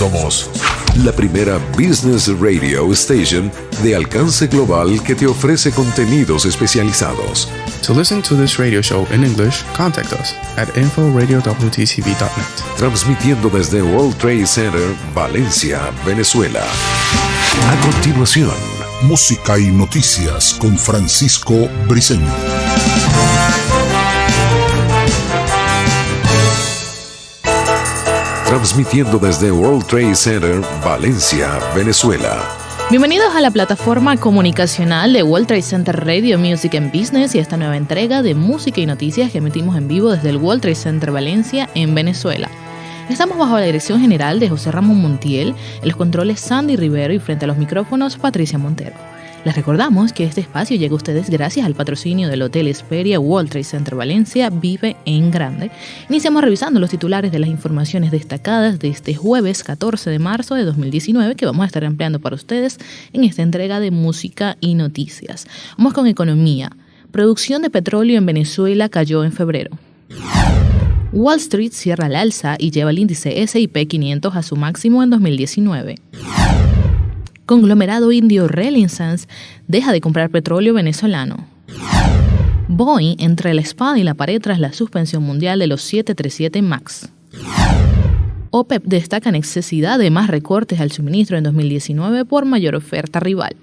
Somos la primera business radio station de alcance global que te ofrece contenidos especializados. To listen to this radio show in English, contact us at info.radiowtcv.net. Transmitiendo desde World Trade Center, Valencia, Venezuela. A continuación, música y noticias con Francisco Briceño. Transmitiendo desde World Trade Center, Valencia, Venezuela. Bienvenidos a la plataforma comunicacional de World Trade Center Radio Music and Business y esta nueva entrega de música y noticias que emitimos en vivo desde el World Trade Center Valencia en Venezuela. Estamos bajo la dirección general de José Ramón Montiel, en los controles Sandy Rivero y frente a los micrófonos Patricia Montero. Les recordamos que este espacio llega a ustedes gracias al patrocinio del Hotel Hesperia World Trade Center Valencia Vive en Grande. Iniciamos revisando los titulares de las informaciones destacadas de este jueves 14 de marzo de 2019 que vamos a estar ampliando para ustedes en esta entrega de música y noticias. Vamos con economía. Producción de petróleo en Venezuela cayó en febrero. Wall Street cierra al alza y lleva el índice S&P 500 a su máximo en 2019. Conglomerado indio Reliance deja de comprar petróleo venezolano. Boeing entre la espada y la pared tras la suspensión mundial de los 737 MAX. OPEP destaca necesidad de más recortes al suministro en 2019 por mayor oferta rival.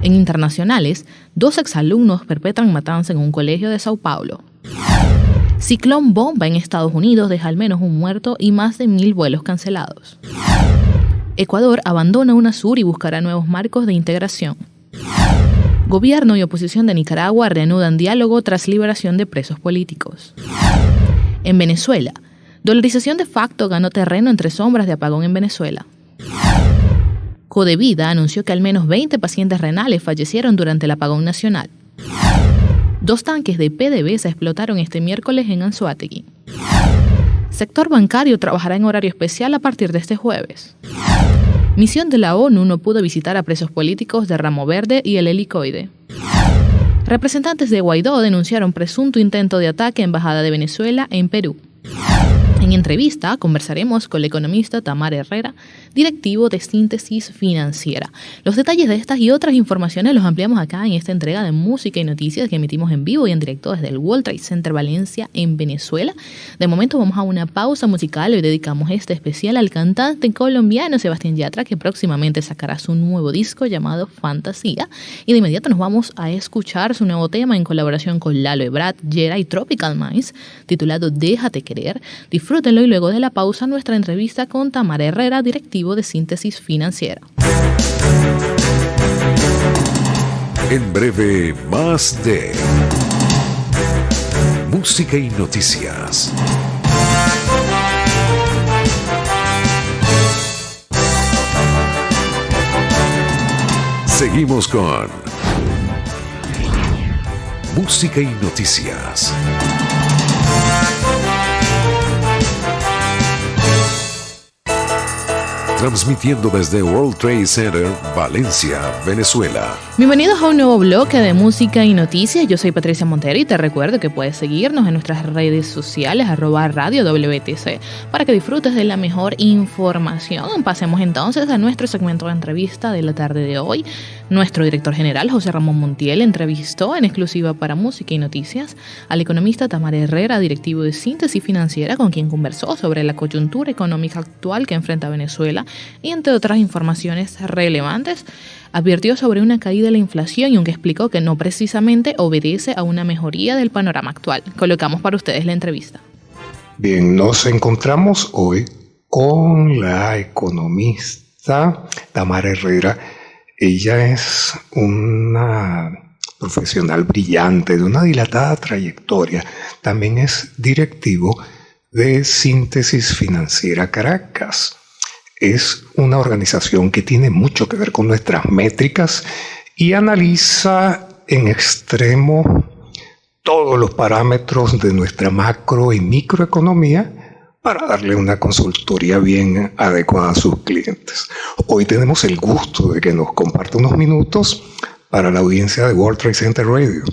En internacionales, 2 exalumnos perpetran matanza en un colegio de Sao Paulo. Ciclón bomba en Estados Unidos deja al menos un muerto y más de 1.000 vuelos cancelados. Ecuador abandona UNASUR y buscará nuevos marcos de integración. Gobierno y oposición de Nicaragua reanudan diálogo tras liberación de presos políticos. En Venezuela, dolarización de facto ganó terreno entre sombras de apagón en Venezuela. Codevida anunció que al menos 20 pacientes renales fallecieron durante el apagón nacional. 2 tanques de PDVSA explotaron este miércoles en Anzoátegui. Sector bancario trabajará en horario especial a partir de este jueves. Misión de la ONU no pudo visitar a presos políticos de Ramo Verde y el Helicoide. Representantes de Guaidó denunciaron presunto intento de ataque a Embajada de Venezuela en Perú. En entrevista conversaremos con el economista Tamara Herrera, directivo de Síntesis Financiera. Los detalles de estas y otras informaciones los ampliamos acá en esta entrega de música y noticias que emitimos en vivo y en directo desde el World Trade Center Valencia en Venezuela. De momento vamos a una pausa musical y dedicamos este especial al cantante colombiano Sebastián Yatra, que próximamente sacará su nuevo disco llamado Fantasía. Y de inmediato nos vamos a escuchar su nuevo tema en colaboración con Lalo Ebrard, Yera y Tropical Minds, titulado Déjate Querer. Disfrútenlo y luego de la pausa nuestra entrevista con Tamara Herrera, directivo de Síntesis Financiera. En breve, más de música y noticias. Seguimos con música y noticias. Transmitiendo desde World Trade Center, Valencia, Venezuela. Bienvenidos a un nuevo bloque de música y noticias. Yo soy Patricia Montero y te recuerdo que puedes seguirnos en nuestras redes sociales @RadioWTC para que disfrutes de la mejor información. Pasemos entonces a nuestro segmento de entrevista de la tarde de hoy. Nuestro director general, José Ramón Montiel, entrevistó en exclusiva para música y noticias al economista Tamara Herrera, directivo de Síntesis Financiera, con quien conversó sobre la coyuntura económica actual que enfrenta Venezuela y entre otras informaciones relevantes. Advirtió sobre una caída de la inflación y aunque explicó que no precisamente obedece a una mejoría del panorama actual. Colocamos para ustedes la entrevista. Bien, nos encontramos hoy con la economista Tamara Herrera. Ella es una profesional brillante de una dilatada trayectoria. También es directivo de Síntesis Financiera Caracas. Es una organización que tiene mucho que ver con nuestras métricas y analiza en extremo todos los parámetros de nuestra macro y microeconomía para darle una consultoría bien adecuada a sus clientes. Hoy tenemos el gusto de que nos comparta unos minutos para la audiencia de World Trade Center Radio.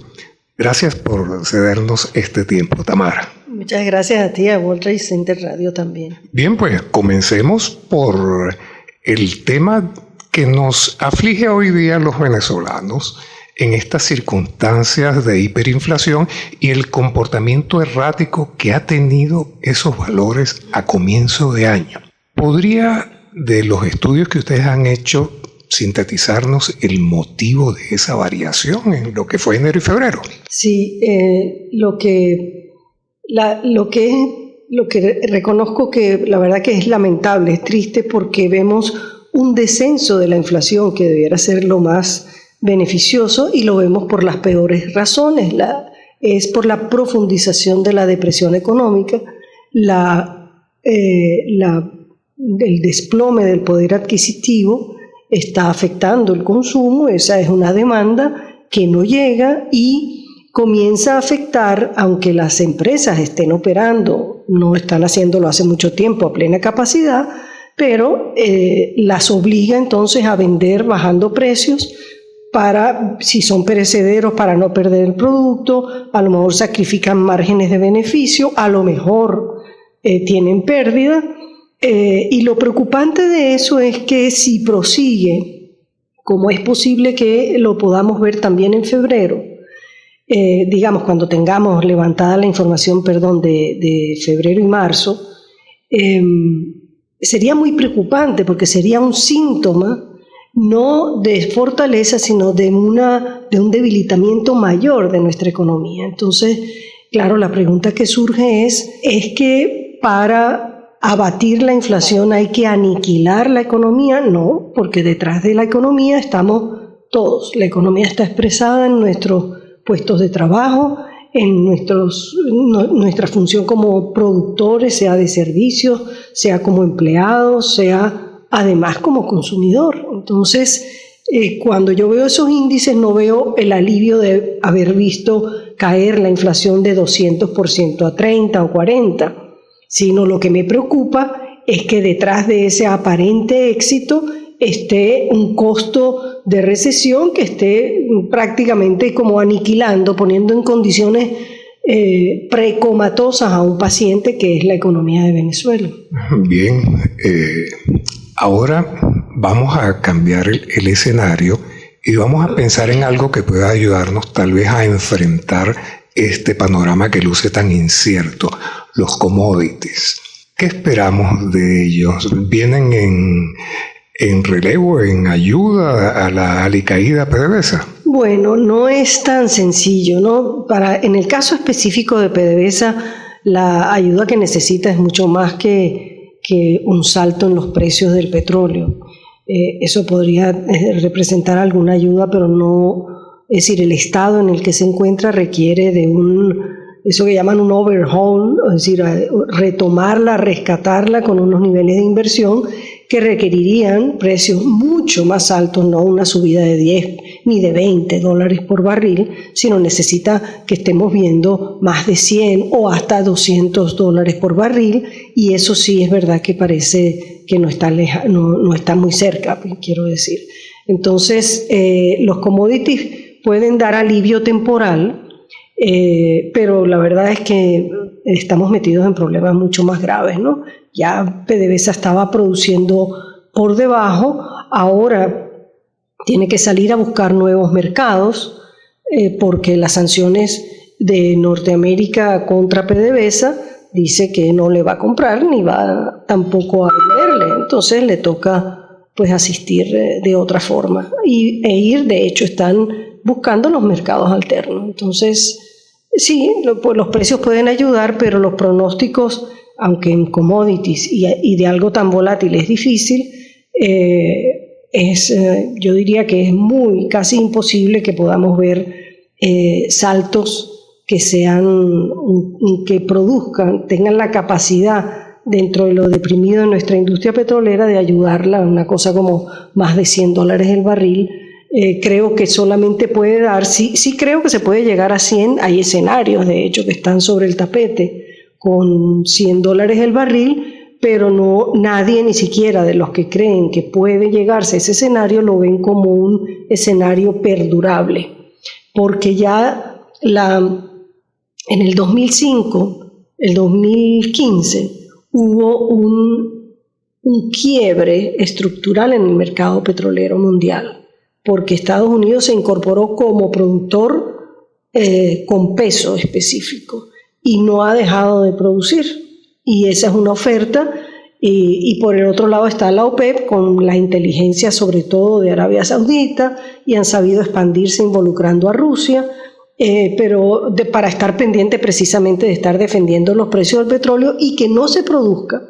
Gracias por cedernos este tiempo, Tamara. Muchas gracias a ti, a World Trade Center Radio también. Bien, pues comencemos por el tema que nos aflige hoy día a los venezolanos en estas circunstancias de hiperinflación y el comportamiento errático que ha tenido esos valores a comienzo de año. ¿Podría, de los estudios que ustedes han hecho, sintetizarnos el motivo de esa variación en lo que fue enero y febrero? Sí, lo que reconozco que la verdad que es lamentable, es triste porque vemos un descenso de la inflación que debiera ser lo más beneficioso y lo vemos por las peores razones. Es por la profundización de la depresión económica, el desplome del poder adquisitivo está afectando el consumo, esa es una demanda que no llega y comienza a afectar, aunque las empresas estén operando, no están haciéndolo hace mucho tiempo a plena capacidad, pero las obliga entonces a vender bajando precios para, si son perecederos, para no perder el producto, a lo mejor sacrifican márgenes de beneficio, a lo mejor tienen pérdida, y lo preocupante de eso es que si prosigue, como es posible que lo podamos ver también en febrero, digamos cuando tengamos levantada la información, de febrero y marzo, sería muy preocupante porque sería un síntoma no de fortaleza, sino de un debilitamiento mayor de nuestra economía. Entonces, claro, la pregunta que surge es que para abatir la inflación hay que aniquilar la economía. No, porque detrás de la economía estamos todos. La economía está expresada en nuestros puestos de trabajo, en nuestra función como productores, sea de servicios, sea como empleados, sea además como consumidor. Entonces, cuando yo veo esos índices, no veo el alivio de haber visto caer la inflación de 200% a 30 o 40, sino lo que me preocupa es que detrás de ese aparente éxito esté un costo de recesión que esté prácticamente como aniquilando, poniendo en condiciones precomatosas a un paciente que es la economía de Venezuela. Bien, ahora vamos a cambiar el escenario y vamos a pensar en algo que pueda ayudarnos tal vez a enfrentar este panorama que luce tan incierto, los commodities. ¿Qué esperamos de ellos? ¿Vienen en relevo, en ayuda a la alicaída PDVSA? Bueno, no es tan sencillo, ¿no? En el caso específico de PDVSA, la ayuda que necesita es mucho más que un salto en los precios del petróleo. Eso podría representar alguna ayuda, pero no, es decir, el estado en el que se encuentra requiere de eso que llaman un overhaul, es decir, retomarla, rescatarla con unos niveles de inversión que requerirían precios mucho más altos, no una subida de 10 ni de $20 por barril, sino necesita que estemos viendo más de 100 o hasta $200 por barril, y eso sí es verdad que parece que no está muy cerca, quiero decir. Entonces, los commodities pueden dar alivio temporal, pero la verdad es que estamos metidos en problemas mucho más graves, ¿no? Ya PDVSA estaba produciendo por debajo, ahora tiene que salir a buscar nuevos mercados porque las sanciones de Norteamérica contra PDVSA dice que no le va a comprar ni va tampoco a venderle, entonces le toca pues asistir de otra forma de hecho están buscando los mercados alternos. Entonces sí, pues los precios pueden ayudar, pero los pronósticos, aunque en commodities y de algo tan volátil es difícil, yo diría que es casi imposible que podamos ver saltos que produzcan, tengan la capacidad dentro de lo deprimido de nuestra industria petrolera de ayudarla a una cosa como más de $100 el barril. Creo que solamente puede dar, sí creo que se puede llegar a 100, hay escenarios de hecho que están sobre el tapete con $100 el barril, pero nadie, ni siquiera de los que creen que puede llegarse a ese escenario, lo ven como un escenario perdurable, porque ya en el 2005 el 2015, hubo un quiebre estructural en el mercado petrolero mundial, porque Estados Unidos se incorporó como productor con peso específico y no ha dejado de producir. Y esa es una oferta. Y por el otro lado está la OPEP con la inteligencia sobre todo de Arabia Saudita, y han sabido expandirse involucrando a Rusia, pero para estar pendiente precisamente de estar defendiendo los precios del petróleo y que no se produzca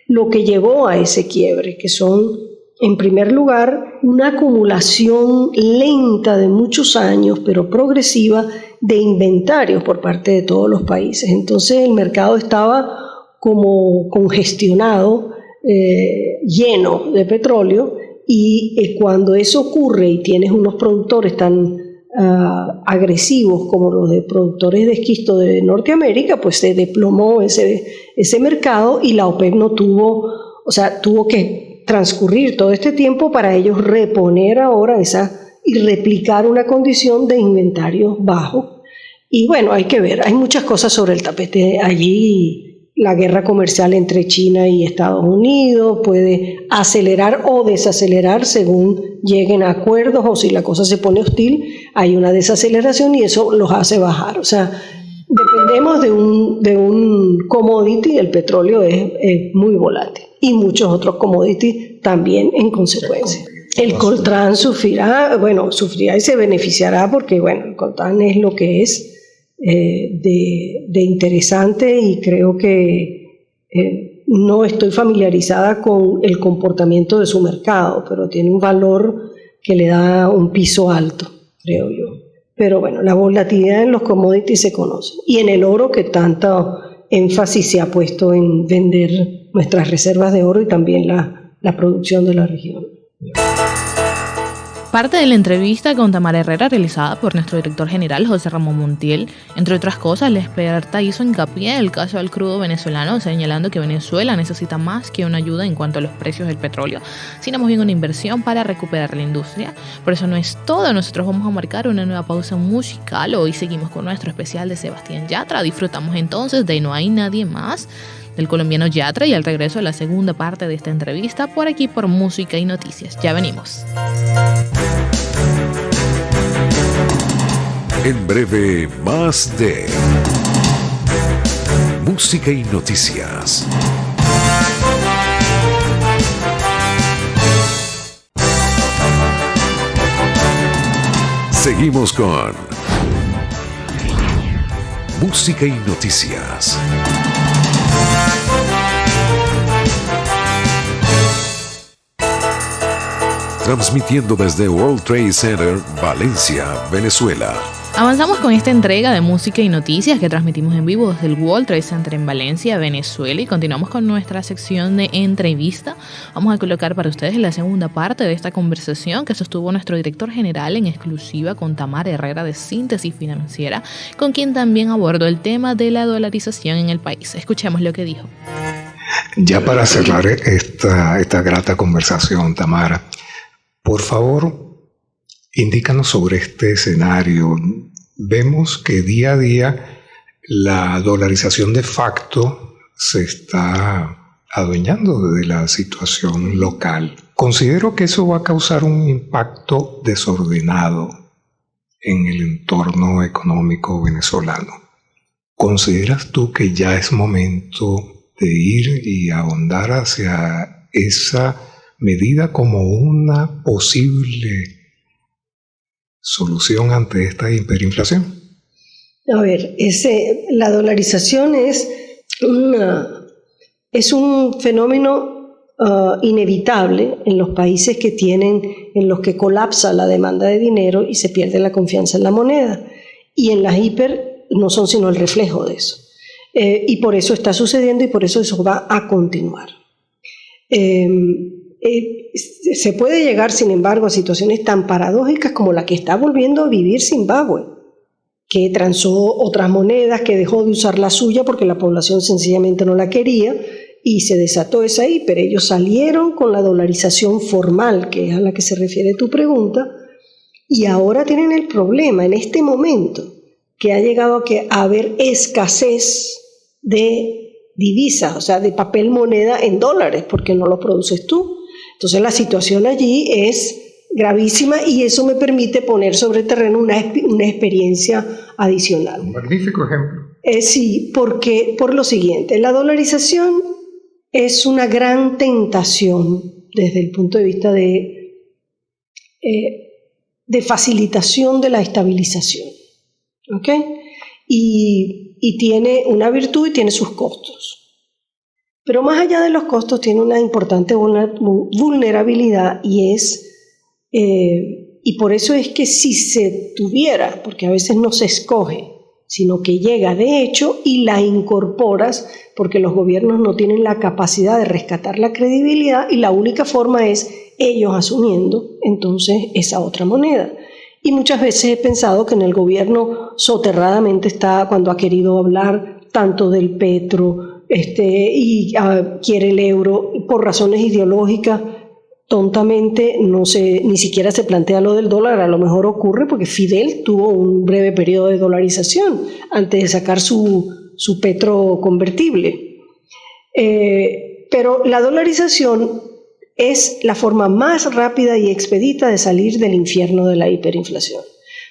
lo que llevó a ese quiebre, que son, en primer lugar, una acumulación lenta de muchos años, pero progresiva, de inventarios por parte de todos los países. Entonces el mercado estaba como congestionado, lleno de petróleo, y cuando eso ocurre y tienes unos productores tan agresivos como los de productores de esquisto de Norteamérica, pues se desplomó ese mercado, y la OPEP no tuvo que transcurrir todo este tiempo para ellos reponer ahora y replicar una condición de inventarios bajos. Y bueno, hay que ver, hay muchas cosas sobre el tapete allí. La guerra comercial entre China y Estados Unidos puede acelerar o desacelerar según lleguen a acuerdos, o si la cosa se pone hostil, hay una desaceleración y eso los hace bajar. O sea, dependemos de un commodity, el petróleo es muy volátil, y muchos otros commodities también en consecuencia. El coltrán sufrirá y se beneficiará porque, el coltrán es lo que es. De interesante, y creo que no estoy familiarizada con el comportamiento de su mercado, pero tiene un valor que le da un piso alto, creo yo. Pero la volatilidad en los commodities se conoce, y en el oro, que tanto énfasis se ha puesto en vender nuestras reservas de oro y también la producción de la región. Parte de la entrevista con Tamara Herrera realizada por nuestro director general José Ramón Montiel, entre otras cosas, la experta hizo hincapié en el caso del crudo venezolano, señalando que Venezuela necesita más que una ayuda en cuanto a los precios del petróleo, sino más bien una inversión para recuperar la industria. Por eso no es todo, nosotros vamos a marcar una nueva pausa musical. Hoy seguimos con nuestro especial de Sebastián Yatra. Disfrutamos entonces de No hay nadie más, del colombiano Yatra, y al regreso a la segunda parte de esta entrevista por aquí por Música y Noticias. Ya venimos. En breve, más de Música y Noticias. Seguimos con Música y Noticias. Transmitiendo desde World Trade Center, Valencia, Venezuela. Avanzamos con esta entrega de Música y Noticias que transmitimos en vivo desde el World Trade Center en Valencia, Venezuela, y continuamos con nuestra sección de entrevista. Vamos a colocar para ustedes la segunda parte de esta conversación que sostuvo nuestro director general en exclusiva con Tamara Herrera de Síntesis Financiera, con quien también abordó el tema de la dolarización en el país. Escuchemos lo que dijo. Ya para cerrar esta grata conversación, Tamara, por favor, indícanos sobre este escenario. Vemos que día a día la dolarización de facto se está adueñando de la situación local. Considero que eso va a causar un impacto desordenado en el entorno económico venezolano. ¿Consideras tú que ya es momento de ir y ahondar hacia esa medida como una posible solución ante esta hiperinflación? A ver, la dolarización es un fenómeno inevitable en los países en los que colapsa la demanda de dinero y se pierde la confianza en la moneda. Y en las hiper no son sino el reflejo de eso. Y por eso está sucediendo y por eso va a continuar. Se puede llegar, sin embargo, a situaciones tan paradójicas como la que está volviendo a vivir Zimbabue, que transó otras monedas, que dejó de usar la suya porque la población sencillamente no la quería y se desató esa hiper. Ellos salieron con la dolarización formal, que es a la que se refiere tu pregunta, y ahora tienen el problema en este momento que ha llegado a haber escasez de divisas, o sea, de papel moneda en dólares, porque no lo produces tú. Entonces la situación allí es gravísima y eso me permite poner sobre terreno una experiencia adicional. Un magnífico ejemplo. Sí, porque por lo siguiente, la dolarización es una gran tentación desde el punto de vista de facilitación de la estabilización, ¿ok? Y tiene una virtud y tiene sus costos. Pero más allá de los costos tiene una importante vulnerabilidad y por eso es que si se tuviera, porque a veces no se escoge, sino que llega de hecho y la incorporas, porque los gobiernos no tienen la capacidad de rescatar la credibilidad y la única forma es ellos asumiendo entonces esa otra moneda. Y muchas veces he pensado que en el gobierno soterradamente está, cuando ha querido hablar tanto del petro quiere el euro por razones ideológicas, tontamente ni siquiera se plantea lo del dólar. A lo mejor ocurre porque Fidel tuvo un breve periodo de dolarización antes de sacar su petro convertible. Pero la dolarización es la forma más rápida y expedita de salir del infierno de la hiperinflación.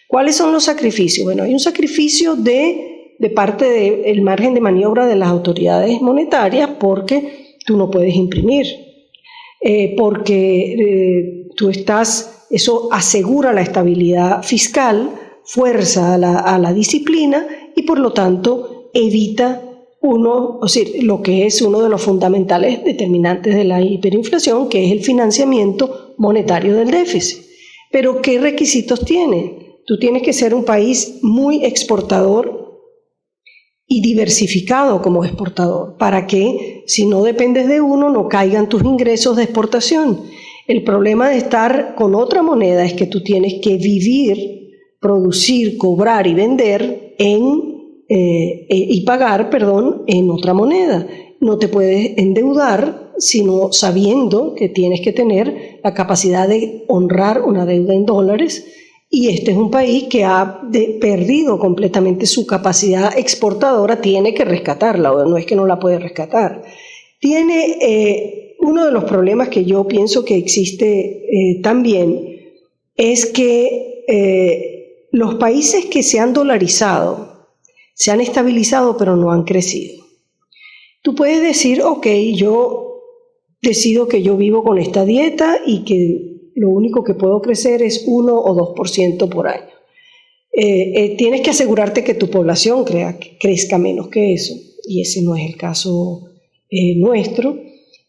¿Cuáles son los sacrificios? Bueno, hay un sacrificio de parte del margen de maniobra de las autoridades monetarias, porque tú no puedes imprimir, porque eso asegura la estabilidad fiscal, fuerza a la disciplina y por lo tanto evita lo que es uno de los fundamentales determinantes de la hiperinflación, que es el financiamiento monetario del déficit. Pero ¿qué requisitos tiene? Tú tienes que ser un país muy exportador y diversificado como exportador, para que si no dependes de uno no caigan tus ingresos de exportación. El problema de estar con otra moneda es que tú tienes que vivir, producir, cobrar y vender y pagar en otra moneda. No te puedes endeudar sino sabiendo que tienes que tener la capacidad de honrar una deuda en dólares. Y este es un país que ha perdido completamente su capacidad exportadora, tiene que rescatarla, o no es que no la puede rescatar. Tiene uno de los problemas que yo pienso que existe también, es que los países que se han dolarizado, se han estabilizado pero no han crecido. Tú puedes decir, ok, yo decido que yo vivo con esta dieta y que lo único que puedo crecer es 1 o 2% por año. Tienes que asegurarte que tu población crezca menos que eso, y ese no es el caso nuestro.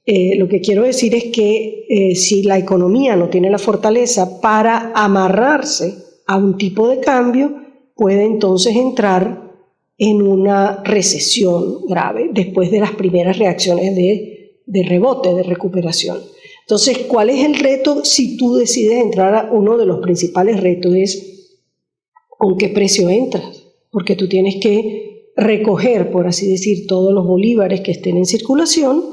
Lo que quiero decir es que si la economía no tiene la fortaleza para amarrarse a un tipo de cambio, puede entonces entrar en una recesión grave después de las primeras reacciones de rebote, de recuperación. Entonces, ¿cuál es el reto si tú decides entrar a uno de los principales retos? Es ¿con qué precio entras? Porque tú tienes que recoger, por así decir, todos los bolívares que estén en circulación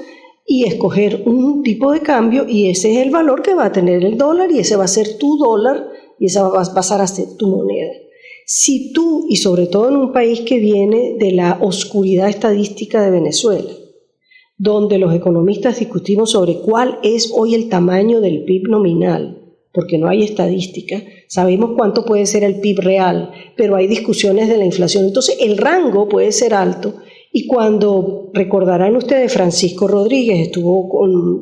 y escoger un tipo de cambio, y ese es el valor que va a tener el dólar, y ese va a ser tu dólar, y esa va a pasar a ser tu moneda. Si tú, y sobre todo en un país que viene de la oscuridad estadística de Venezuela, donde los economistas discutimos sobre cuál es hoy el tamaño del PIB nominal, porque no hay estadística, sabemos cuánto puede ser el PIB real, pero hay discusiones de la inflación, entonces el rango puede ser alto, y cuando recordarán ustedes, Francisco Rodríguez estuvo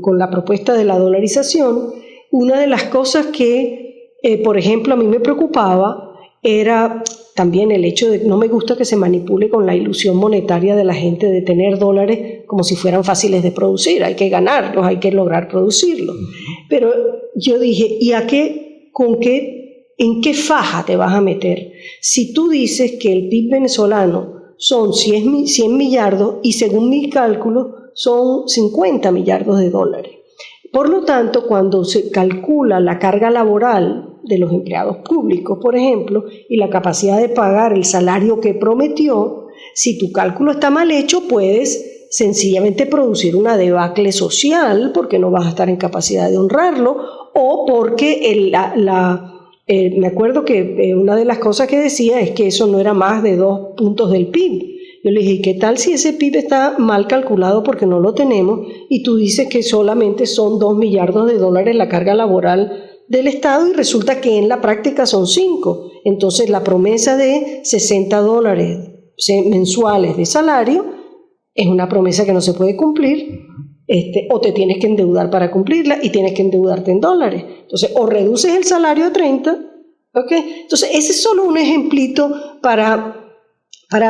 con la propuesta de la dolarización, una de las cosas que, por ejemplo, a mí me preocupaba era también el hecho de que no me gusta que se manipule con la ilusión monetaria de la gente de tener dólares como si fueran fáciles de producir. Hay que ganarlos, hay que lograr producirlos. Pero yo dije, ¿y en qué faja te vas a meter? Si tú dices que el PIB venezolano son 100 millardos y según mis cálculos son 50 millardos de dólares. Por lo tanto, cuando se calcula la carga laboral de los empleados públicos, por ejemplo, y la capacidad de pagar el salario que prometió, si tu cálculo está mal hecho, puedes sencillamente producir una debacle social porque no vas a estar en capacidad de honrarlo, o porque me acuerdo que una de las cosas que decía es que eso no era más de 2 puntos del PIB. Yo le dije, ¿y qué tal si ese PIB está mal calculado porque no lo tenemos y tú dices que solamente son $2 millardos la carga laboral del Estado y resulta que en la práctica son 5? Entonces la promesa de $60 mensuales de salario es una promesa que no se puede cumplir, o te tienes que endeudar para cumplirla y tienes que endeudarte en dólares. Entonces o reduces el salario a 30, ¿ok? Entonces ese es solo un ejemplito para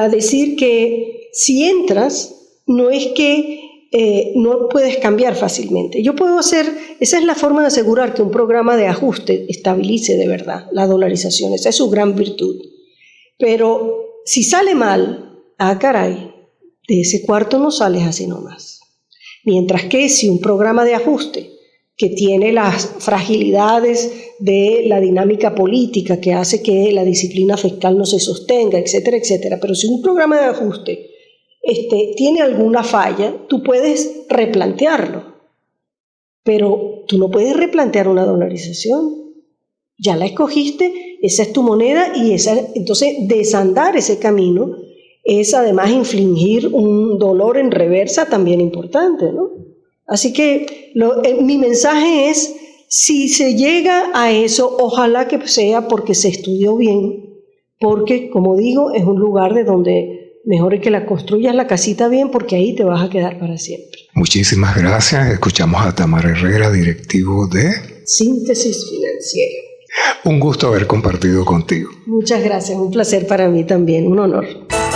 decir que si entras, no es que no puedes cambiar fácilmente. Esa es la forma de asegurar que un programa de ajuste estabilice de verdad la dolarización. Esa es su gran virtud. Pero si sale mal, caray, de ese cuarto no sales así nomás. Mientras que si un programa de ajuste que tiene las fragilidades de la dinámica política que hace que la disciplina fiscal no se sostenga, etcétera, etcétera. Pero si un programa de ajuste tiene alguna falla, tú puedes replantearlo. Pero tú no puedes replantear una dolarización. Ya la escogiste, esa es tu moneda y entonces desandar ese camino es además infligir un dolor en reversa también importante, ¿no? Así que mi mensaje es, si se llega a eso, ojalá que sea porque se estudió bien, porque, como digo, es un lugar de donde mejor es que la construyas la casita bien, porque ahí te vas a quedar para siempre. Muchísimas gracias. Escuchamos a Tamara Herrera, directivo de Síntesis Financiera. Un gusto haber compartido contigo. Muchas gracias, un placer para mí también, un honor.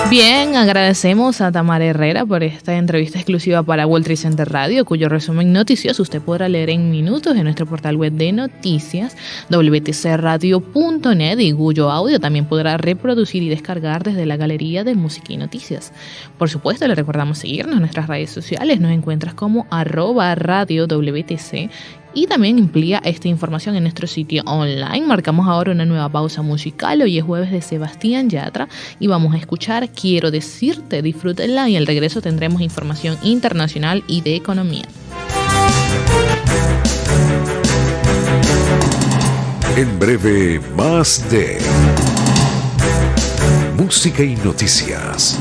Bien, agradecemos a Tamara Herrera por esta entrevista exclusiva para World Trade Center Radio, cuyo resumen noticioso usted podrá leer en minutos en nuestro portal web de noticias, wtcradio.net, y cuyo audio también podrá reproducir y descargar desde la galería de Música y Noticias. Por supuesto, le recordamos seguirnos en nuestras redes sociales, nos encuentras como @radiowtc. Y también amplía esta información en nuestro sitio online. Marcamos ahora una nueva pausa musical. Hoy es jueves de Sebastián Yatra y vamos a escuchar Quiero Decirte. Disfrútenla y al regreso tendremos información internacional y de economía. En breve, más de Música y Noticias.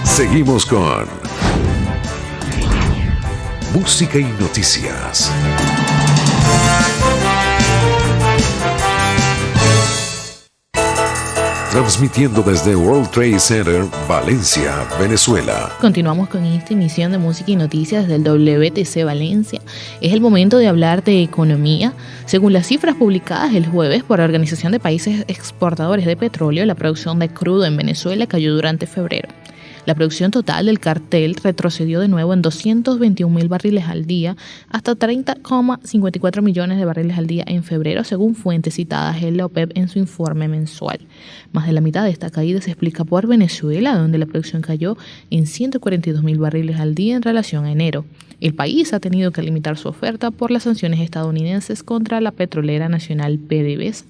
Seguimos con Música y Noticias. Transmitiendo desde World Trade Center, Valencia, Venezuela. Continuamos con esta emisión de Música y Noticias del WTC Valencia. Es el momento de hablar de economía. Según las cifras publicadas el jueves por la Organización de Países Exportadores de Petróleo, la producción de crudo en Venezuela cayó durante febrero. La producción total del cartel retrocedió de nuevo en 221.000 barriles al día hasta 30,54 millones de barriles al día en febrero, según fuentes citadas en la OPEP en su informe mensual. Más de la mitad de esta caída se explica por Venezuela, donde la producción cayó en 142.000 barriles al día en relación a enero. El país ha tenido que limitar su oferta por las sanciones estadounidenses contra la petrolera nacional PDVSA.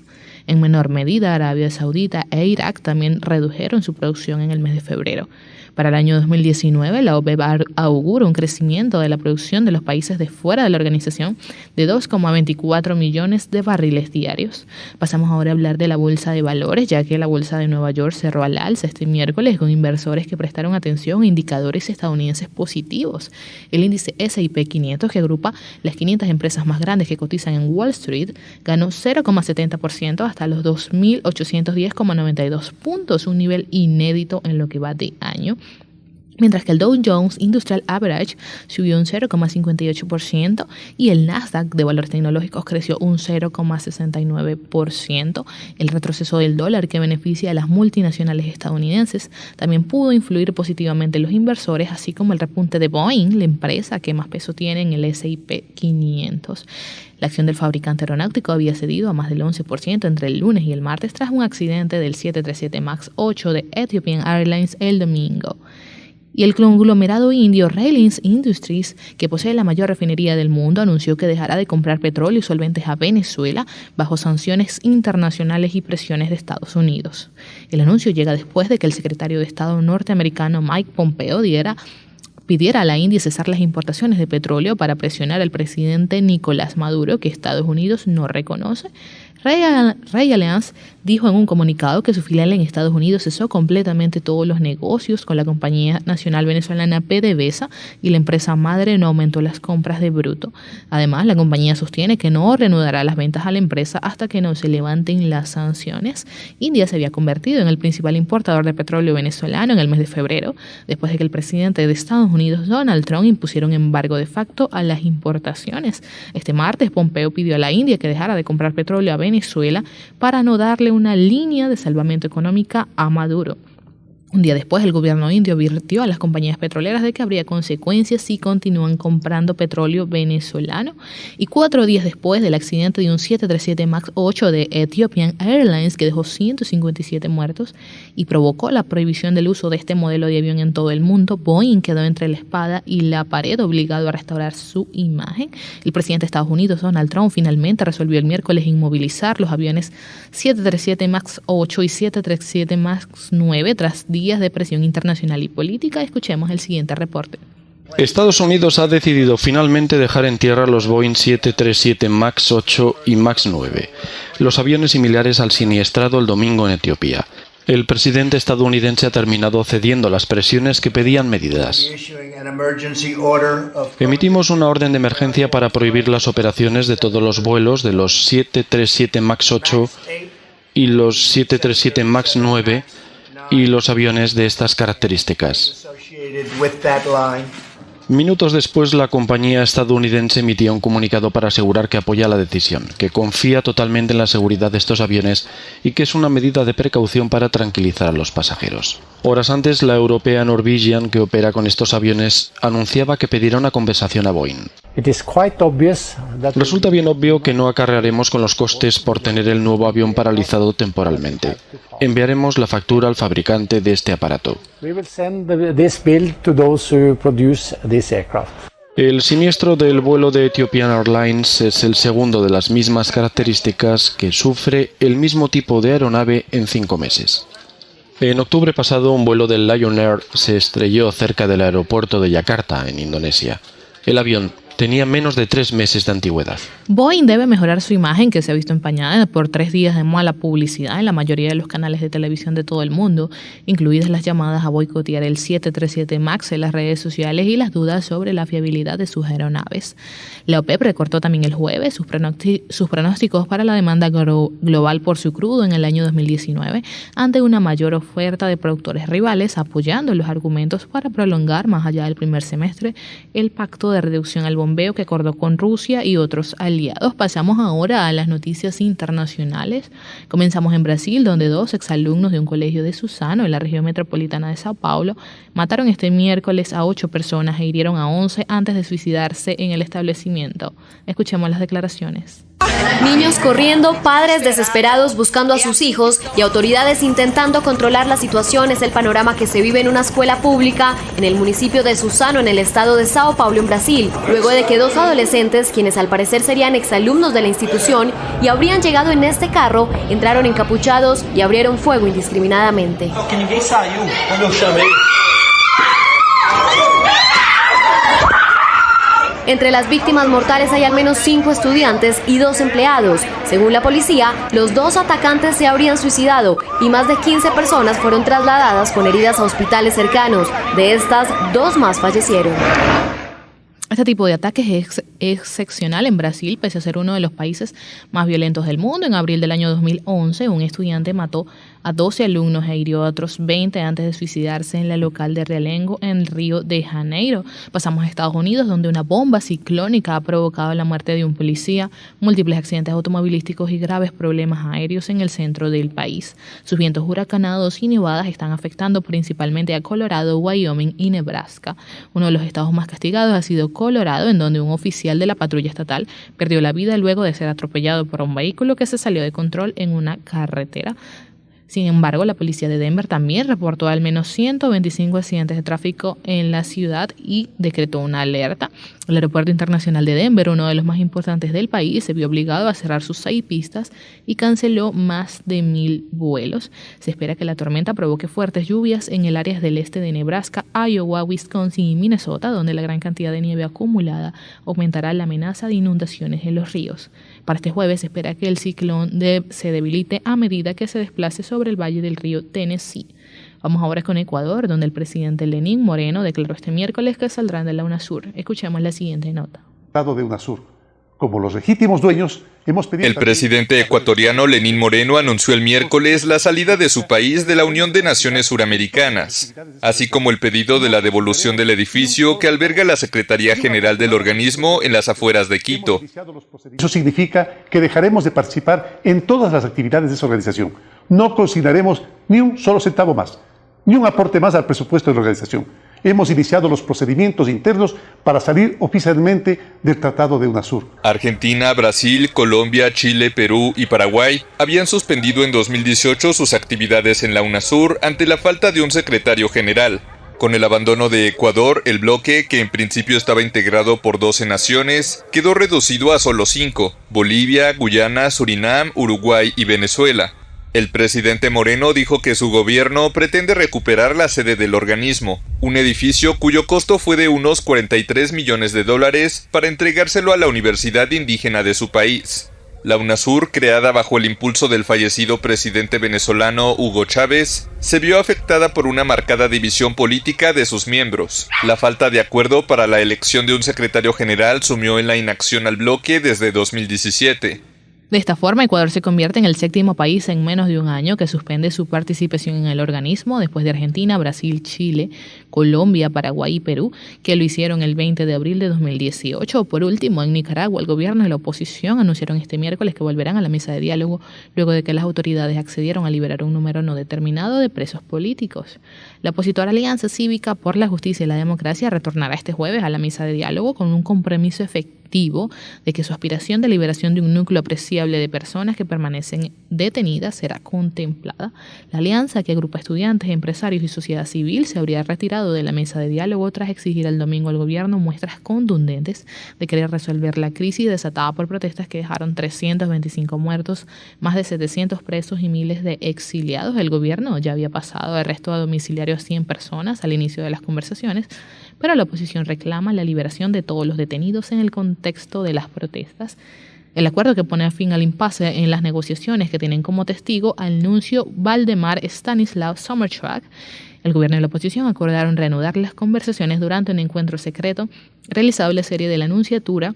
En menor medida, Arabia Saudita e Irak también redujeron su producción en el mes de febrero. Para el año 2019, la OPEP augura un crecimiento de la producción de los países de fuera de la organización de 2,24 millones de barriles diarios. Pasamos ahora a hablar de la bolsa de valores, ya que la bolsa de Nueva York cerró al alza este miércoles con inversores que prestaron atención a indicadores estadounidenses positivos. El índice S&P 500, que agrupa las 500 empresas más grandes que cotizan en Wall Street, ganó 0,70% hasta los 2.810,92 puntos, un nivel inédito en lo que va de año. Mientras que el Dow Jones Industrial Average subió un 0,58% y el Nasdaq de valores tecnológicos creció un 0,69%. El retroceso del dólar, que beneficia a las multinacionales estadounidenses, también pudo influir positivamente en los inversores, así como el repunte de Boeing, la empresa que más peso tiene en el S&P 500. La acción del fabricante aeronáutico había cedido a más del 11% entre el lunes y el martes tras un accidente del 737 MAX 8 de Ethiopian Airlines el domingo. Y el conglomerado indio Reliance Industries, que posee la mayor refinería del mundo, anunció que dejará de comprar petróleo y solventes a Venezuela bajo sanciones internacionales y presiones de Estados Unidos. El anuncio llega después de que el secretario de Estado norteamericano Mike Pompeo pidiera a la India cesar las importaciones de petróleo para presionar al presidente Nicolás Maduro, que Estados Unidos no reconoce. Ray Alliance dijo en un comunicado que su filial en Estados Unidos cesó completamente todos los negocios con la compañía nacional venezolana PDVSA y la empresa madre no aumentó las compras de bruto. Además, la compañía sostiene que no reanudará las ventas a la empresa hasta que no se levanten las sanciones. India se había convertido en el principal importador de petróleo venezolano en el mes de febrero, después de que el presidente de Estados Unidos, Donald Trump, impusiera un embargo de facto a las importaciones. Este martes, Pompeo pidió a la India que dejara de comprar petróleo a Venezuela para no darle una línea de salvamento económica a Maduro. Un día después, el gobierno indio advirtió a las compañías petroleras de que habría consecuencias si continúan comprando petróleo venezolano. Y 4 días después del accidente de un 737 MAX 8 de Ethiopian Airlines, que dejó 157 muertos y provocó la prohibición del uso de este modelo de avión en todo el mundo, Boeing quedó entre la espada y la pared, obligado a restaurar su imagen. El presidente de Estados Unidos, Donald Trump, finalmente resolvió el miércoles inmovilizar los aviones 737 MAX 8 y 737 MAX 9 tras días de presión internacional y política. Escuchemos el siguiente reporte. Estados Unidos ha decidido finalmente dejar en tierra los Boeing 737 MAX 8 y MAX 9, los aviones similares al siniestrado el domingo en Etiopía. El presidente estadounidense ha terminado cediendo las presiones que pedían medidas. Emitimos una orden de emergencia para prohibir las operaciones de todos los vuelos de los 737 MAX 8 y los 737 MAX 9 y los aviones de estas características. Minutos después, la compañía estadounidense emitía un comunicado para asegurar que apoya la decisión, que confía totalmente en la seguridad de estos aviones y que es una medida de precaución para tranquilizar a los pasajeros. Horas antes, la europea Norwegian, que opera con estos aviones, anunciaba que pedirá una compensación a Boeing. Resulta bien obvio que no acarrearemos con los costes por tener el nuevo avión paralizado temporalmente. Enviaremos la factura al fabricante de este aparato. El siniestro del vuelo de Ethiopian Airlines es el segundo de las mismas características que sufre el mismo tipo de aeronave en 5 meses. En octubre pasado, un vuelo del Lion Air se estrelló cerca del aeropuerto de Yakarta, en Indonesia. El avión tenía menos de 3 meses de antigüedad. Boeing debe mejorar su imagen, que se ha visto empañada por 3 días de mala publicidad en la mayoría de los canales de televisión de todo el mundo, incluidas las llamadas a boicotear el 737 MAX en las redes sociales y las dudas sobre la fiabilidad de sus aeronaves. La OPEP recortó también el jueves sus pronósticos para la demanda global por su crudo en el año 2019 ante una mayor oferta de productores rivales, apoyando los argumentos para prolongar más allá del primer semestre el pacto de reducción al bombeo que acordó con Rusia y otros aliados. Pasamos ahora a las noticias internacionales. Comenzamos en Brasil, donde 2 exalumnos de un colegio de Suzano, en la región metropolitana de Sao Paulo, mataron este miércoles a 8 personas e hirieron a 11 antes de suicidarse en el establecimiento. Escuchemos las declaraciones. Niños corriendo, padres desesperados buscando a sus hijos y autoridades intentando controlar la situación es el panorama que se vive en una escuela pública en el municipio de Suzano, en el estado de Sao Paulo, en Brasil, luego de que 2 adolescentes, quienes al parecer serían exalumnos de la institución y habrían llegado en este carro, entraron encapuchados y abrieron fuego indiscriminadamente. Entre las víctimas mortales hay al menos 5 estudiantes y 2 empleados. Según la policía, los 2 atacantes se habrían suicidado y más de 15 personas fueron trasladadas con heridas a hospitales cercanos. De estas, 2 más fallecieron. Este tipo de ataques es excepcional en Brasil, pese a ser uno de los países más violentos del mundo. En abril del año 2011, un estudiante mató a 12 alumnos e hirió a otros 20 antes de suicidarse en la local de Realengo, en Río de Janeiro. Pasamos a Estados Unidos, donde una bomba ciclónica ha provocado la muerte de un policía, múltiples accidentes automovilísticos y graves problemas aéreos en el centro del país. Sus vientos huracanados y nevadas están afectando principalmente a Colorado, Wyoming y Nebraska. Uno de los estados más castigados ha sido Colorado, en donde un oficial de la patrulla estatal perdió la vida luego de ser atropellado por un vehículo que se salió de control en una carretera. Sin embargo, la policía de Denver también reportó al menos 125 accidentes de tráfico en la ciudad y decretó una alerta. El aeropuerto internacional de Denver, uno de los más importantes del país, se vio obligado a cerrar sus 6 pistas y canceló más de 1,000 vuelos. Se espera que la tormenta provoque fuertes lluvias en el área del este de Nebraska, Iowa, Wisconsin y Minnesota, donde la gran cantidad de nieve acumulada aumentará la amenaza de inundaciones en los ríos. Para este jueves se espera que el ciclón se debilite a medida que se desplace sobre el valle del río Tennessee. Vamos ahora con Ecuador, donde el presidente Lenín Moreno declaró este miércoles que saldrán de la UNASUR. Escuchemos la siguiente nota. De UNASUR. Como los legítimos dueños, hemos pedido... El presidente ecuatoriano Lenín Moreno anunció el miércoles la salida de su país de la Unión de Naciones Suramericanas, así como el pedido de la devolución del edificio que alberga la Secretaría General del organismo en las afueras de Quito. Eso significa que dejaremos de participar en todas las actividades de esa organización. No consignaremos ni un solo centavo más, ni un aporte más al presupuesto de la organización. Hemos iniciado los procedimientos internos para salir oficialmente del Tratado de UNASUR. Argentina, Brasil, Colombia, Chile, Perú y Paraguay habían suspendido en 2018 sus actividades en la UNASUR ante la falta de un secretario general. Con el abandono de Ecuador, el bloque, que en principio estaba integrado por 12 naciones, quedó reducido a solo 5: Bolivia, Guyana, Surinam, Uruguay y Venezuela. El presidente Moreno dijo que su gobierno pretende recuperar la sede del organismo, un edificio cuyo costo fue de unos $43 millones para entregárselo a la Universidad Indígena de su país. La UNASUR, creada bajo el impulso del fallecido presidente venezolano Hugo Chávez, se vio afectada por una marcada división política de sus miembros. La falta de acuerdo para la elección de un secretario general sumió en la inacción al bloque desde 2017. De esta forma, Ecuador se convierte en el 7º país en menos de un año que suspende su participación en el organismo, después de Argentina, Brasil, Chile, Colombia, Paraguay y Perú, que lo hicieron el 20 de abril de 2018. Por último, en Nicaragua, el gobierno y la oposición anunciaron este miércoles que volverán a la mesa de diálogo luego de que las autoridades accedieron a liberar un número no determinado de presos políticos. La opositora Alianza Cívica por la Justicia y la Democracia retornará este jueves a la mesa de diálogo con un compromiso efectivo de que su aspiración de liberación de un núcleo apreciable de personas que permanecen detenidas será contemplada. La alianza, que agrupa estudiantes, empresarios y sociedad civil, se habría retirado de la mesa de diálogo tras exigir el domingo al gobierno muestras contundentes de querer resolver la crisis desatada por protestas que dejaron 325 muertos, más de 700 presos y miles de exiliados. El gobierno ya había pasado de arresto a domiciliario a 100 personas al inicio de las conversaciones, pero la oposición reclama la liberación de todos los detenidos en el contexto de las protestas. El acuerdo que pone fin al impasse en las negociaciones que tienen como testigo al nuncio Valdemar Stanislav Sommertrack. El gobierno y la oposición acordaron reanudar las conversaciones durante un encuentro secreto realizado en la sede de la Nunciatura,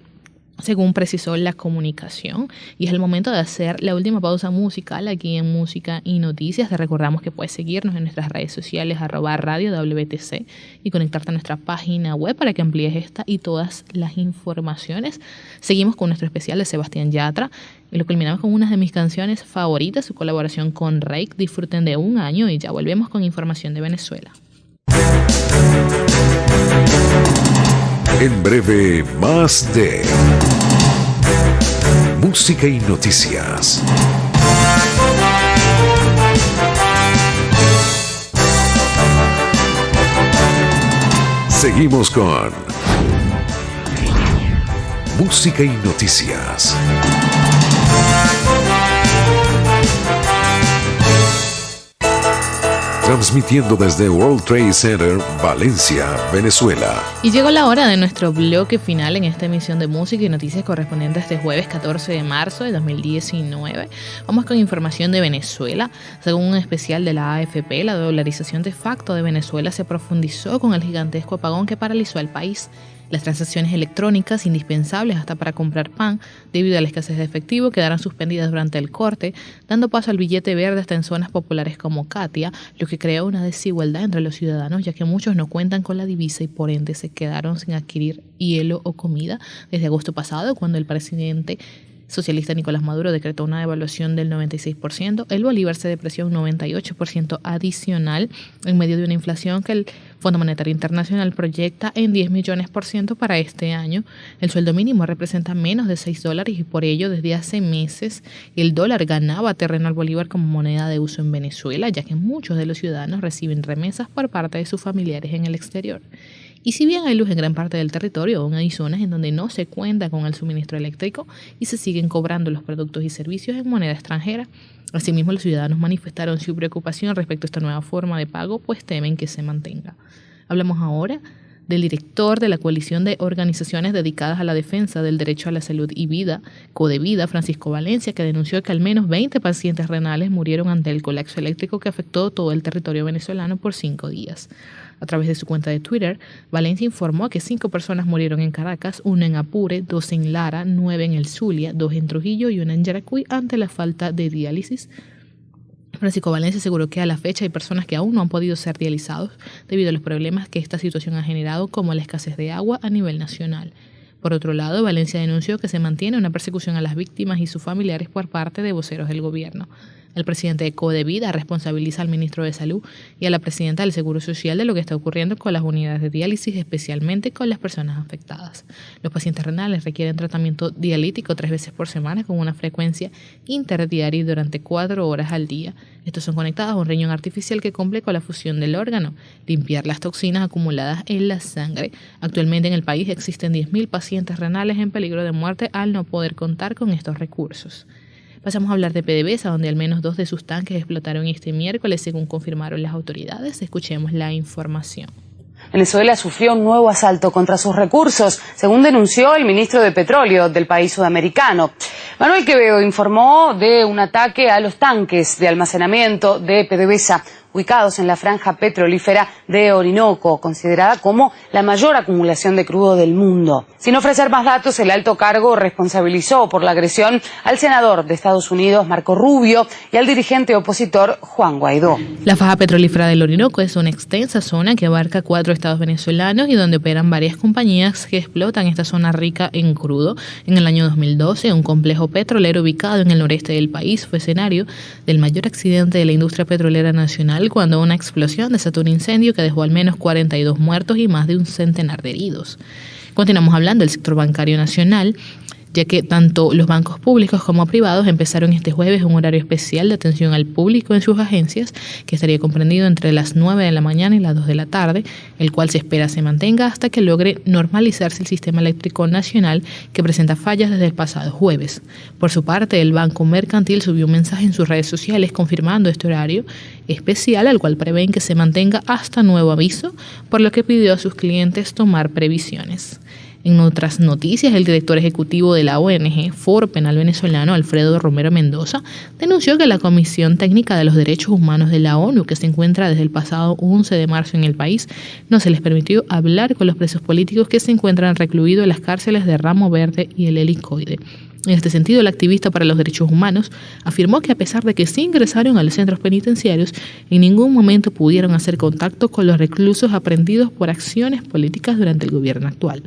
según precisó la comunicación. Y es el momento de hacer la última pausa musical aquí en Música y Noticias. Te recordamos que puedes seguirnos en nuestras redes sociales @RadioWTC y conectarte a nuestra página web para que amplíes esta y todas las informaciones. Seguimos con nuestro especial de Sebastián Yatra y lo culminamos con una de mis canciones favoritas, su colaboración con Rake. Disfruten de Un Año y ya volvemos con información de Venezuela. En breve, más de Música y Noticias. Seguimos con Música y Noticias. Transmitiendo desde World Trade Center, Valencia, Venezuela. Y llegó la hora de nuestro bloque final en esta emisión de Música y Noticias correspondiente a este jueves 14 de marzo de 2019. Vamos con información de Venezuela. Según un especial de la AFP, la dolarización de facto de Venezuela se profundizó con el gigantesco apagón que paralizó al país. Las transacciones electrónicas, indispensables hasta para comprar pan, debido a la escasez de efectivo, quedaron suspendidas durante el corte, dando paso al billete verde hasta en zonas populares como Catia, lo que creó una desigualdad entre los ciudadanos, ya que muchos no cuentan con la divisa y por ende se quedaron sin adquirir hielo o comida desde agosto pasado, cuando el presidente socialista Nicolás Maduro decretó una devaluación del 96%, el bolívar se depreció un 98% adicional en medio de una inflación que el Fondo Monetario Internacional proyecta en 10 millones % para este año. El sueldo mínimo representa menos de $6 y por ello desde hace meses el dólar ganaba terreno al bolívar como moneda de uso en Venezuela, ya que muchos de los ciudadanos reciben remesas por parte de sus familiares en el exterior. Y si bien hay luz en gran parte del territorio, aún hay zonas en donde no se cuenta con el suministro eléctrico y se siguen cobrando los productos y servicios en moneda extranjera. Asimismo, los ciudadanos manifestaron su preocupación respecto a esta nueva forma de pago, pues temen que se mantenga. Hablamos ahora del director de la Coalición de Organizaciones Dedicadas a la Defensa del Derecho a la Salud y Vida, Codevida, Francisco Valencia, que denunció que al menos 20 pacientes renales murieron ante el colapso eléctrico que afectó todo el territorio venezolano por 5 días. A través de su cuenta de Twitter, Valencia informó que 5 personas murieron en Caracas, 1 en Apure, 2 en Lara, 9 en El Zulia, 2 en Trujillo y 1 en Yaracuy ante la falta de diálisis. Francisco Valencia aseguró que a la fecha hay personas que aún no han podido ser dializados debido a los problemas que esta situación ha generado, como la escasez de agua a nivel nacional. Por otro lado, Valencia denunció que se mantiene una persecución a las víctimas y sus familiares por parte de voceros del gobierno. El presidente de Codevida responsabiliza al ministro de Salud y a la presidenta del Seguro Social de lo que está ocurriendo con las unidades de diálisis, especialmente con las personas afectadas. Los pacientes renales requieren tratamiento dialítico 3 veces por semana con una frecuencia interdiaria y durante 4 horas al día. Estos son conectados a un riñón artificial que cumple con la fusión del órgano, limpiar las toxinas acumuladas en la sangre. Actualmente en el país existen 10.000 pacientes renales en peligro de muerte al no poder contar con estos recursos. Pasamos a hablar de PDVSA, donde al menos 2 de sus tanques explotaron este miércoles, según confirmaron las autoridades. Escuchemos la información. Venezuela sufrió un nuevo asalto contra sus recursos, según denunció el ministro de Petróleo del país sudamericano. Manuel Quevedo informó de un ataque a los tanques de almacenamiento de PDVSA, ubicados en la franja petrolífera de Orinoco, considerada como la mayor acumulación de crudo del mundo. Sin ofrecer más datos, el alto cargo responsabilizó por la agresión al senador de Estados Unidos, Marco Rubio, y al dirigente opositor, Juan Guaidó. La faja petrolífera del Orinoco es una extensa zona que abarca 4 estados venezolanos y donde operan varias compañías que explotan esta zona rica en crudo. En el año 2012, un complejo petrolero ubicado en el noreste del país fue escenario del mayor accidente de la industria petrolera nacional, cuando una explosión desató un incendio que dejó al menos 42 muertos y más de un centenar de heridos. Continuamos hablando del sector bancario nacional, ya que tanto los bancos públicos como privados empezaron este jueves un horario especial de atención al público en sus agencias, que estaría comprendido entre las 9 de la mañana y las 2 de la tarde, el cual se espera se mantenga hasta que logre normalizarse el sistema eléctrico nacional, que presenta fallas desde el pasado jueves. Por su parte, el Banco Mercantil subió un mensaje en sus redes sociales confirmando este horario especial, al cual prevén que se mantenga hasta nuevo aviso, por lo que pidió a sus clientes tomar previsiones. En otras noticias, el director ejecutivo de la ONG Foro Penal Venezolano, Alfredo Romero Mendoza, denunció que la Comisión Técnica de los Derechos Humanos de la ONU, que se encuentra desde el pasado 11 de marzo en el país, no se les permitió hablar con los presos políticos que se encuentran recluidos en las cárceles de Ramo Verde y el Helicoide. En este sentido, el activista para los derechos humanos afirmó que a pesar de que sí ingresaron a los centros penitenciarios, en ningún momento pudieron hacer contacto con los reclusos aprehendidos por acciones políticas durante el gobierno actual.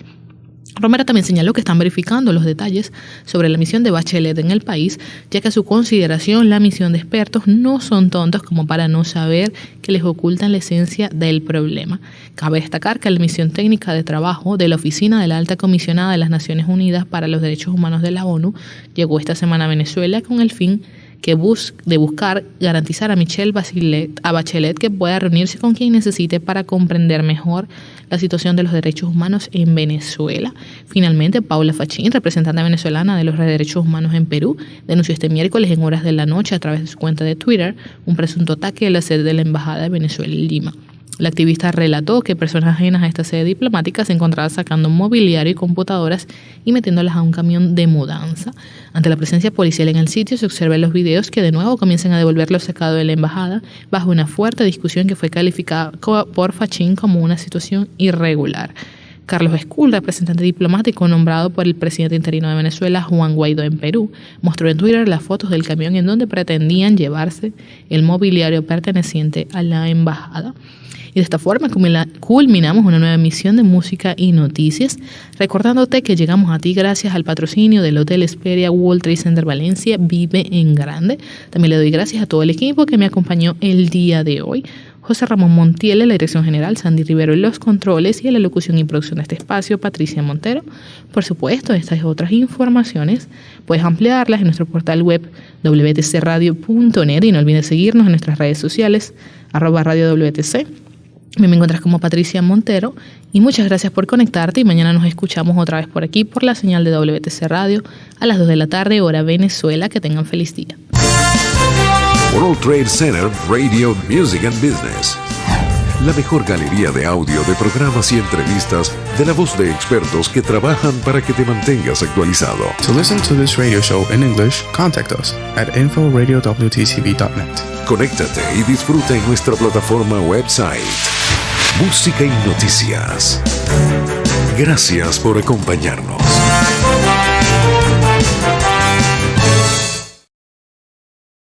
Romero también señaló que están verificando los detalles sobre la misión de Bachelet en el país, ya que a su consideración la misión de expertos no son tontos como para no saber que les ocultan la esencia del problema. Cabe destacar que la misión técnica de trabajo de la Oficina de la Alta Comisionada de las Naciones Unidas para los Derechos Humanos de la ONU llegó esta semana a Venezuela con el fin de buscar garantizar a Bachelet que pueda reunirse con quien necesite para comprender mejor la situación de los derechos humanos en Venezuela. Finalmente, Paula Fachín, representante venezolana de los derechos humanos en Perú, denunció este miércoles en horas de la noche a través de su cuenta de Twitter un presunto ataque a la sede de la Embajada de Venezuela en Lima. La activista relató que personas ajenas a esta sede diplomática se encontraban sacando mobiliario y computadoras y metiéndolas a un camión de mudanza. Ante la presencia policial en el sitio, se observan los videos que de nuevo comienzan a devolver lo sacado de la embajada bajo una fuerte discusión que fue calificada por Fachín como una situación irregular. Carlos Escul, representante diplomático nombrado por el presidente interino de Venezuela, Juan Guaidó, en Perú, mostró en Twitter las fotos del camión en donde pretendían llevarse el mobiliario perteneciente a la embajada. Y de esta forma culminamos una nueva emisión de Música y Noticias, recordándote que llegamos a ti gracias al patrocinio del Hotel Hesperia World Trade Center Valencia. Vive en grande. También le doy gracias a todo el equipo que me acompañó el día de hoy. José Ramón Montiel en la dirección general, Sandy Rivero en los controles y en la locución y producción de este espacio, Patricia Montero. Por supuesto, estas y otras informaciones puedes ampliarlas en nuestro portal web wtcradio.net y no olvides seguirnos en nuestras redes sociales @radiowtc. Me encuentras como Patricia Montero y muchas gracias por conectarte y mañana nos escuchamos otra vez por aquí por la señal de WTC Radio a las 2 de la tarde, hora Venezuela. Que tengan feliz día. World Trade Center Radio Music and Business. La mejor galería de audio de programas y entrevistas de la voz de expertos que trabajan para que te mantengas actualizado. To listen to this radio show in English, contact us at info@radiowtcv.net. Conéctate y disfruta en nuestra plataforma website. Música y noticias. Gracias por acompañarnos.